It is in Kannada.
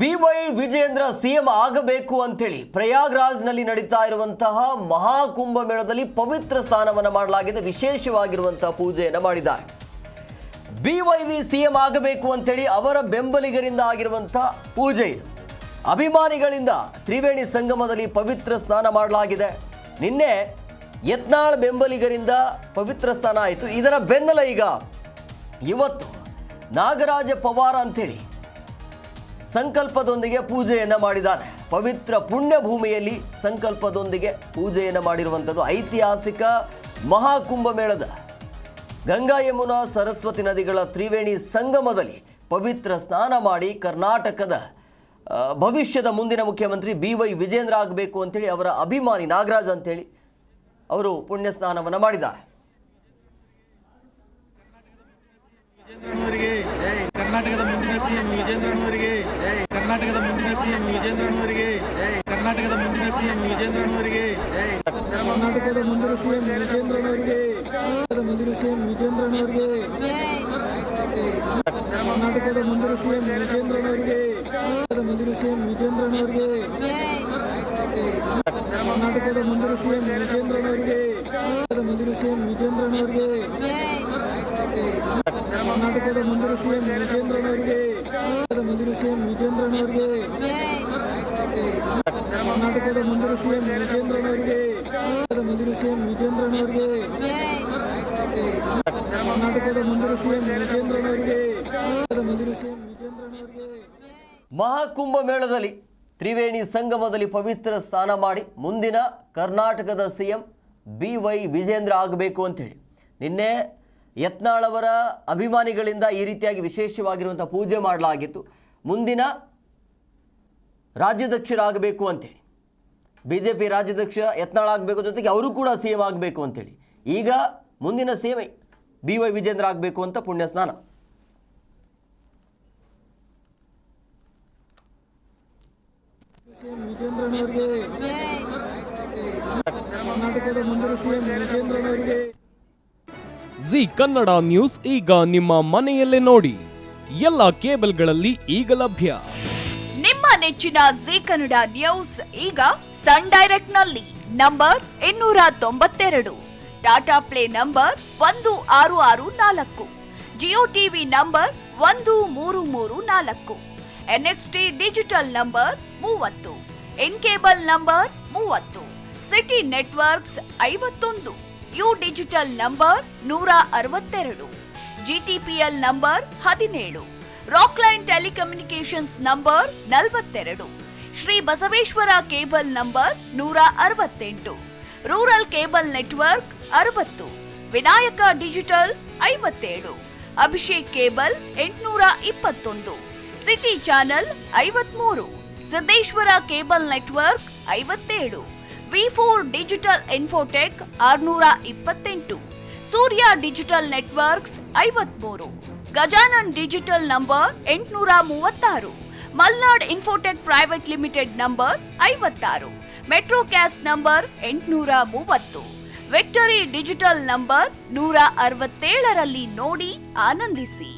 ಬಿವೈ ವಿಜೇಂದ್ರ ಸಿಎಂ ಆಗಬೇಕು ಅಂತೇಳಿ ಪ್ರಯಾಗ್ರಾಜ್ನಲ್ಲಿ ನಡೀತಾ ಇರುವಂತಹ ಮಹಾಕುಂಭ ಮೇಳದಲ್ಲಿ ಪವಿತ್ರ ಸ್ನಾನವನ್ನು ಮಾಡಲಾಗಿದೆ. ವಿಶೇಷವಾಗಿರುವಂತಹ ಪೂಜೆಯನ್ನು ಮಾಡಿದ್ದಾರೆ. ಬಿವೈವಿ ಸಿಎಂ ಆಗಬೇಕು ಅಂತೇಳಿ ಅವರ ಬೆಂಬಲಿಗರಿಂದ ಆಗಿರುವಂತಹ ಪೂಜೆ ಇದು. ಅಭಿಮಾನಿಗಳಿಂದ ತ್ರಿವೇಣಿ ಸಂಗಮದಲ್ಲಿ ಪವಿತ್ರ ಸ್ನಾನ ಮಾಡಲಾಗಿದೆ. ನಿನ್ನೆ ಯತ್ನಾಳ್ ಬೆಂಬಲಿಗರಿಂದ ಪವಿತ್ರ ಸ್ನಾನ ಆಯಿತು. ಇದರ ಬೆನ್ನಲ್ಲ ಈಗ ಇವತ್ತು ನಾಗರಾಜ ಪವಾರ ಅಂತೇಳಿ ಸಂಕಲ್ಪದೊಂದಿಗೆ ಪೂಜೆಯನ್ನು ಮಾಡಿದ್ದಾರೆ. ಪವಿತ್ರ ಪುಣ್ಯ ಭೂಮಿಯಲ್ಲಿ ಸಂಕಲ್ಪದೊಂದಿಗೆ ಪೂಜೆಯನ್ನು ಮಾಡಿರುವಂಥದ್ದು. ಐತಿಹಾಸಿಕ ಮಹಾಕುಂಭ ಮೇಳದ ಗಂಗಾ ಯಮುನಾ ಸರಸ್ವತಿ ನದಿಗಳ ತ್ರಿವೇಣಿ ಸಂಗಮದಲ್ಲಿ ಪವಿತ್ರ ಸ್ನಾನ ಮಾಡಿ ಕರ್ನಾಟಕದ ಭವಿಷ್ಯದ ಮುಂದಿನ ಮುಖ್ಯಮಂತ್ರಿ ಬಿವೈ ವಿಜೇಂದ್ರ ಆಗಬೇಕು ಅಂತೇಳಿ ಅವರ ಅಭಿಮಾನಿ ನಾಗರಾಜ್ ಅಂತೇಳಿ ಅವರು ಪುಣ್ಯ ಸ್ನಾನವನ್ನು ಮಾಡಿದ್ದಾರೆ. ಕರ್ನಾಟಕದ ಮುಂದಿನ ಸಿಎಂ ವಿಜೇಂದ್ರನವರಿಗೆ, ಕರ್ನಾಟಕದ ಮುಂದಿನ ಸಿಎಂ ವಿಜೇಂದ್ರನವರಿಗೆ, ಕರ್ನಾಟಕದ ಮುಂದಿನ ಸಿಎಂ ವಿಜೇಂದ್ರನವರಿಗೆ, ಕರ್ನಾಟಕದ ಮುಂದಿನ ಸಿಎಂ ವಿಜೇಂದ್ರನವರಿಗೆ, ಮುಂದಿನ ಸಿಎಂ ವಿಜೇಂದ್ರನವರಿಗೆ, ಕರ್ನಾಟಕದ ಮುಂದಿನ ಸಿಎಂ ವಿಜೇಂದ್ರನವರಿಗೆ, ಮುಂದಿನ ಸಿಎಂ ವಿಜೇಂದ್ರನವರಿಗೆ, ಕರ್ನಾಟಕದ ಮುಂದಿನ ಸಿಎಂ ವಿಜೇಂದ್ರನವರಿಗೆ, ಮುಂದಿನ ಸಿಎಂ ವಿಜೇಂದ್ರನವರಿಗೆ, ಕರ್ನಾಟಕದ ಮುಂದಿನ ಸಿಎಂ ವಿಜೇಂದ್ರನವರಿಗೆ, ಮುಂದಿನ ಸಿಎಂ ವಿಜೇಂದ್ರನವರಿಗೆ, ಕರ್ನಾಟಕದ ಮುಂದಿನ ಸಿಎಂ ವಿಜೇಂದ್ರನವರಿಗೆ, ಮುಂದಿನ ಸಿಎಂ ವಿಜೇಂದ್ರನವರಿಗೆ, ಕರ್ನಾಟಕದ ಮುಂದಿನ ಸಿಎಂ ವಿಜೇಂದ್ರನವರಿಗೆ, ಮುಂದಿನ ಸಿಎಂ ವಿಜೇಂದ್ರನವರಿಗೆ. ಮಹಾಕುಂಭ ಮೇಳದಲ್ಲಿ ತ್ರಿವೇಣಿ ಸಂಗಮದಲ್ಲಿ ಪವಿತ್ರ ಸ್ನಾನ ಮಾಡಿ ಮುಂದಿನ ಕರ್ನಾಟಕದ ಸಿಎಂ ಬಿವೈ ವಿಜೇಂದ್ರ ಆಗಬೇಕು ಅಂತೇಳಿ ನಿನ್ನೆ ಯತ್ನಾಳ್ ಅವರ ಅಭಿಮಾನಿಗಳಿಂದ ಈ ರೀತಿಯಾಗಿ ವಿಶೇಷವಾಗಿರುವಂಥ ಪೂಜೆ ಮಾಡಲಾಗಿತ್ತು. ಮುಂದಿನ ರಾಜ್ಯಾಧ್ಯಕ್ಷರಾಗಬೇಕು ಅಂತೇಳಿ BJP ರಾಜ್ಯಾಧ್ಯಕ್ಷ ಯತ್ನಾಳ್ ಆಗಬೇಕು, ಜೊತೆಗೆ ಅವರು ಕೂಡ ಸಿಎಂ ಆಗಬೇಕು ಅಂತೇಳಿ ಈಗ ಮುಂದಿನ ಸಿಎಂ ಬಿವೈ ವಿಜೇಂದ್ರ ಆಗಬೇಕು ಅಂತ ಪುಣ್ಯ ಸ್ನಾನ. ಜಿ ಕನ್ನಡ ನ್ಯೂಸ್ ಈಗ ನಿಮ್ಮ ಮನೆಯಲ್ಲೇ ನೋಡಿ. ಎಲ್ಲ ಕೇಬಲ್ಗಳಲ್ಲಿ ಈಗ ಲಭ್ಯ. ನಿಮ್ಮ ನೆಚ್ಚಿನ ಜಿ ಕನ್ನಡ ನ್ಯೂಸ್ ಈಗ ಸನ್ ಡೈರೆಕ್ಟ್ ನಲ್ಲಿ number 292, Tata play number 1664, Jio TV number 1334, NXT digital number 30, in cable number 30, city networks 51, U digital number 162, GTPL number 17, Rockline telecommunications number 42, Shri Basaveshwara cable number 168, rural cable network 60, Vinayaka digital 57, Abhishek cable 821, city channel 53, Siddeshwara cable network 57, V4 digital Infotech 628, Surya digital networks 53, Gajanan digital number 836, Malnad Infotech private limited number 56, Metrocast number 830, Victory digital number 167ರಲ್ಲಿ ನೋಡಿ ಆನಂದಿಸಿ.